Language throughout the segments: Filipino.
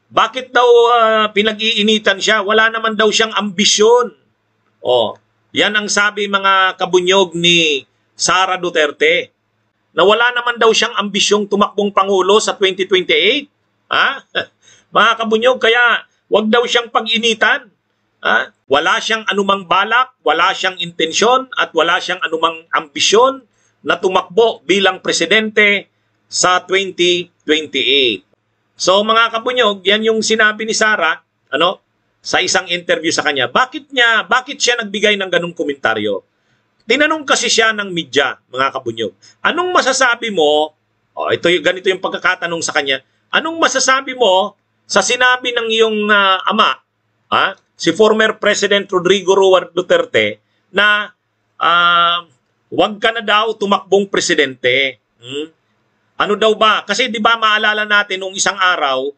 Bakit daw pinag-iinitan siya? Wala naman daw siyang ambisyon. Oh, yan ang sabi mga kabunyog ni Sara Duterte. Na wala naman daw siyang ambisyong tumakbong Pangulo sa 2028. Ha? Mga kabunyog, kaya wag daw siyang pag-initan. Ha? Wala siyang anumang balak, wala siyang intensyon, at wala siyang anumang ambisyon na tumakbo bilang presidente sa 2028. So mga kabunyog, yan yung sinabi ni Sara, sa isang interview sa kanya. Bakit siya nagbigay ng ganung komentaryo? Tinanong kasi siya ng media, mga kabunyog. Anong masasabi mo? Ganito yung pagkakatanong sa kanya. Anong masasabi mo sa sinabi ng iyong ama, si former President Rodrigo Roa Duterte, na wag ka na daw tumakbong presidente? Ano daw ba? Kasi di ba maalala natin nung isang araw,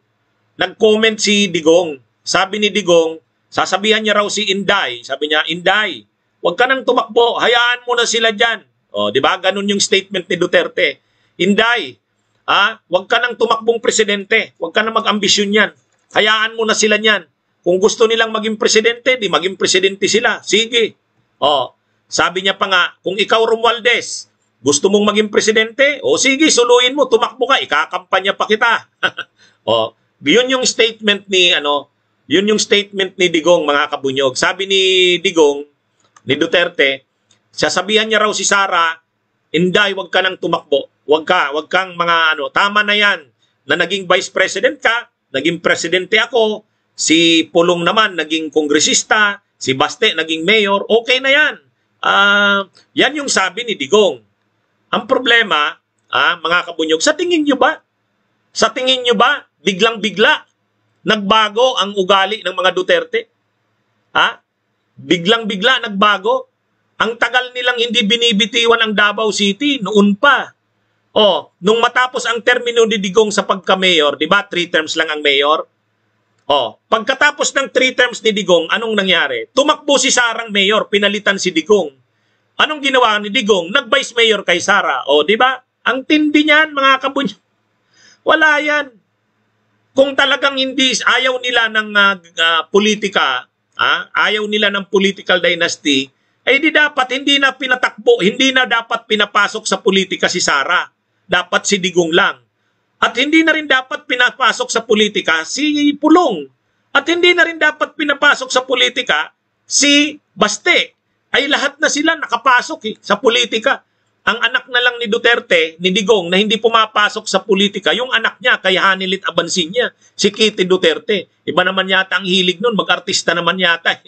nag-comment si Digong. Sabi ni Digong, sasabihan niya raw si Inday. Sabi niya, Inday, wag ka nang tumakbo. Hayaan mo na sila dyan. Di ba? Ganun yung statement ni Duterte. Inday, wag ka nang tumakbong presidente. Wag ka nang mag-ambisyon yan. Hayaan mo na sila niyan. Kung gusto nilang maging presidente, di maging presidente sila. Sige. Sabi niya pa nga, kung ikaw Romualdez, gusto mong maging presidente? Sige, suluin mo, tumakbo ka, ikakampanya pa kita. Yun yung statement ni Digong, mga kabunyog. Sabi ni Digong, ni Duterte, sasabihan niya raw si Sara, Inday, wag ka nang tumakbo. Wag kang tama na yan, na naging vice president ka, naging presidente ako, si Pulong naman naging kongresista, si Baste naging mayor, okay na yan. Yan yung sabi ni Digong. Ang problema, mga kabunyog, sa tingin nyo ba, biglang-bigla, nagbago ang ugali ng mga Duterte? Biglang-bigla, nagbago? Ang tagal nilang hindi binibitiwan ang Davao City, noon pa. Nung matapos ang termino ni Digong sa pagka-mayor, di ba, 3 terms lang ang mayor? Pagkatapos ng 3 terms ni Digong, anong nangyari? Tumakbo si Sarang mayor, pinalitan si Digong. Anong ginawa ni Digong? Nag-vice mayor kay Sara. Di ba? Ang tindi niyan, mga kabunyog. Wala yan. Kung talagang ayaw nila ng politika, ayaw nila ng political dynasty, di dapat hindi na pinatakbo, hindi na dapat pinapasok sa politika si Sara. Dapat si Digong lang. At hindi na rin dapat pinapasok sa politika si Pulong. At hindi na rin dapat pinapasok sa politika si Baste. Ay lahat na sila nakapasok sa politika. Ang anak na lang ni Duterte, ni Digong, na hindi pumapasok sa politika, yung anak niya, kay Hanilit Abansinya, si Kitty Duterte. Iba naman yata ang hilig nun, mag-artista naman yata.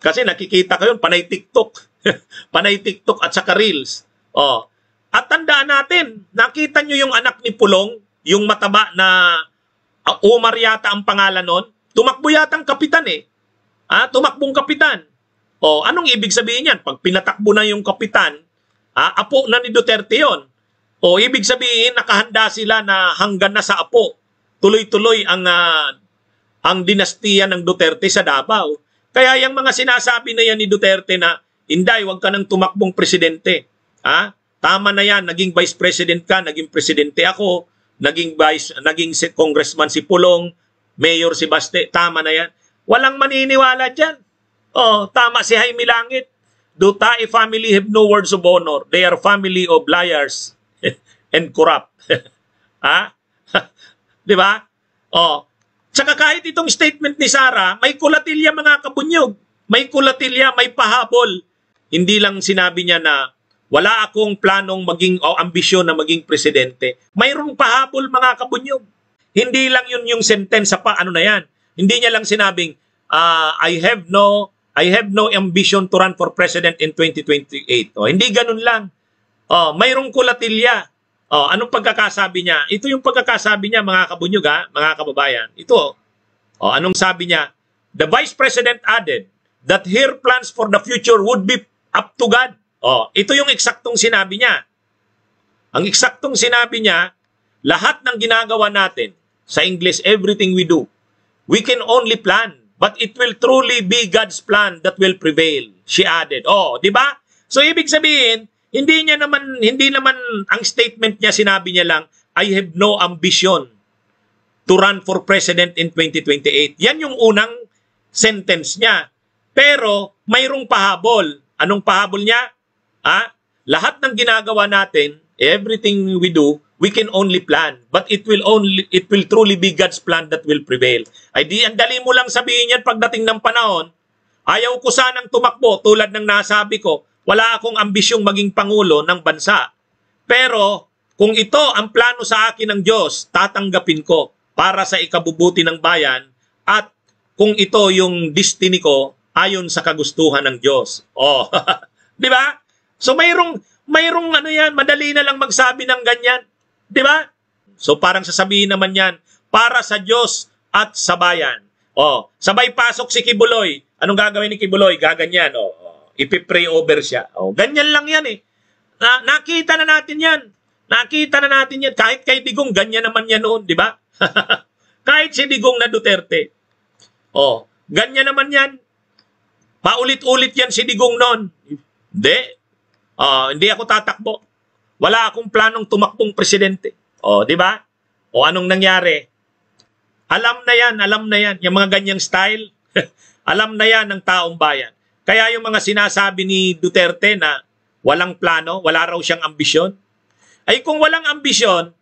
Kasi nakikita ko yun, panay TikTok. Panay TikTok at saka Reels. At tandaan natin, nakita nyo yung anak ni Pulong, yung mataba na Omar yata ang pangalan nun, tumakbo yata ang kapitan tumakbong kapitan. Anong ibig sabihin yan? Pag pinatakbo na yung kapitan, apo na ni Duterte yun. Ibig sabihin, nakahanda sila na hanggang na sa apo. Tuloy-tuloy ang dinastiya ng Duterte sa Davao. Kaya yung mga sinasabi na yan ni Duterte na, Inday, wag ka nang tumakbong presidente. Tama na yan, naging vice president ka, naging presidente ako, naging congressman si Pulong, mayor si Baste, tama na yan. Walang maniniwala dyan. Tama si Jaime Langit. Do Tae family have no words of honor. They are family of liars and corrupt. Di ba? Tsaka kahit itong statement ni Sara, may kulatilya, mga kabunyog. May kulatilya, may pahabol. Hindi lang sinabi niya na wala akong planong ambisyon na maging presidente. Mayroong pahabol, mga kabunyog. Hindi lang yun yung sentence sa na yan. Hindi niya lang sinabing, I have no ambition to run for president in 2028. Hindi ganun lang. Mayroong kulatilya. Anong pagkakasabi niya? Ito yung pagkakasabi niya, mga kabunyog, mga kababayan. Ito. Anong sabi niya? The Vice President added that her plans for the future would be up to God. Ito yung eksaktong sinabi niya. Ang eksaktong sinabi niya, lahat ng ginagawa natin, sa English, everything we do, we can only plan, but it will truly be God's plan that will prevail. She added. Di ba? So ibig sabihin, hindi naman ang statement niya, sinabi niya lang, I have no ambition to run for president in 2028. Yan yung unang sentence niya. Pero mayroong pahabol. Anong pahabol niya? Lahat ng ginagawa natin, everything we do, we can only plan. But it will truly be God's plan that will prevail. Ay di, ang dali mo lang sabihin yan pagdating ng panahon. Ayaw ko sanang tumakbo tulad ng nasabi ko. Wala akong ambisyong maging pangulo ng bansa. Pero kung ito ang plano sa akin ng Diyos, tatanggapin ko para sa ikabubuti ng bayan, at kung ito yung destiny ko ayon sa kagustuhan ng Diyos. Oh, di ba? So mayroong ano yan, madali na lang magsabi ng ganyan. Di ba? So parang sasabihin naman yan, para sa Diyos at sa bayan. Oh, sabay pasok si Kibuloy. Anong gagawin ni Kibuloy? Gaganyan. Ipipray over siya. Oh, ganyan lang yan eh. Nakita na natin yan. Nakita na natin yan. Kahit kay Digong, ganyan naman yan noon, di ba? Kahit si Digong na Duterte. Oh, ganyan naman yan. Paulit-ulit yan si Digong noon. Hindi ako tatakbo. Wala akong planong tumakbong presidente. Di ba? Anong nangyari? Alam na yan. Yung mga ganyang style, alam na yan ng taong bayan. Kaya yung mga sinasabi ni Duterte na walang plano, wala raw siyang ambisyon. Ay kung walang ambisyon,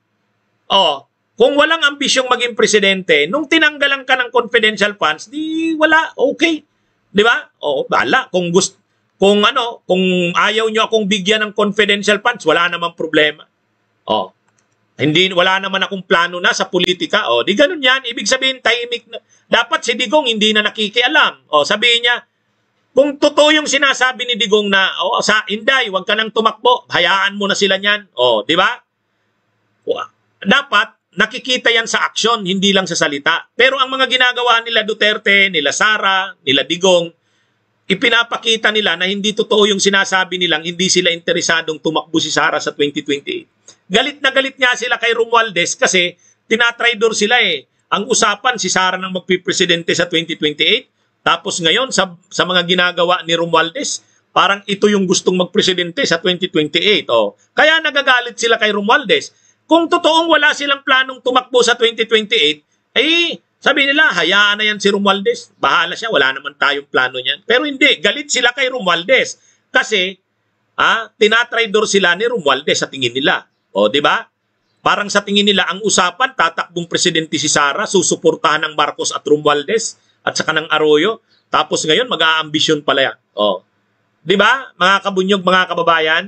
kung walang ambisyong maging presidente, nung tinanggalan ka ng confidential funds, di wala, okay. Di ba? Bala. Kung ayaw nyo akong bigyan ng confidential funds, wala namang problema. Wala naman akong plano na sa politika. Di ganun yan. Ibig sabihin, tahimik na. Dapat si Digong hindi na nakikialam. Sabihin niya, kung totoo yung sinasabi ni Digong na, sa Inday, huwag ka nang tumakbo, hayaan mo na sila niyan. Di ba? Dapat, nakikita yan sa aksyon, hindi lang sa salita. Pero ang mga ginagawa nila Duterte, nila Sara, nila Digong, ipinapakita nila na hindi totoo yung sinasabi nilang hindi sila interesadong tumakbo si Sara sa 2028. Galit na galit nga sila kay Romualdez kasi tinatraidor sila eh. Ang usapan, si Sara nang magpipresidente sa 2028. Tapos ngayon, sa mga ginagawa ni Romualdez, parang ito yung gustong magpresidente sa 2028. Kaya nagagalit sila kay Romualdez. Kung totoong wala silang planong tumakbo sa 2028, sabi nila, hayaan na yan si Romualdez. Bahala siya, wala naman tayong plano niyan. Pero hindi, galit sila kay Romualdez. Kasi, tinatraidor sila ni Romualdez sa tingin nila. Di ba? Parang sa tingin nila, ang usapan, tatakbong presidente si Sara, susuportahan ng Marcos at Romualdez, at saka ng Arroyo. Tapos ngayon, mag-aambisyon pala yan. Di ba, mga kabunyog, mga kababayan?